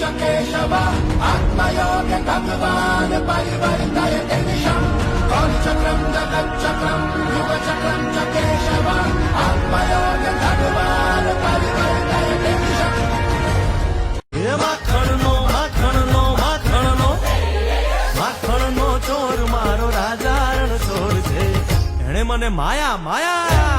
च केशव आत्मयोग भगवान् परिवर्तयते दिशम् कालचक्रम् जगच्चक्रम् युगचक्रम् च केशव आत्मयोग भगवान् परिवर्तयते दिशम्। માખણનો માખણનો માખણનો માખણનો ચોર મારો રાજા રણ ચોર છે. એણે મને માયા માયા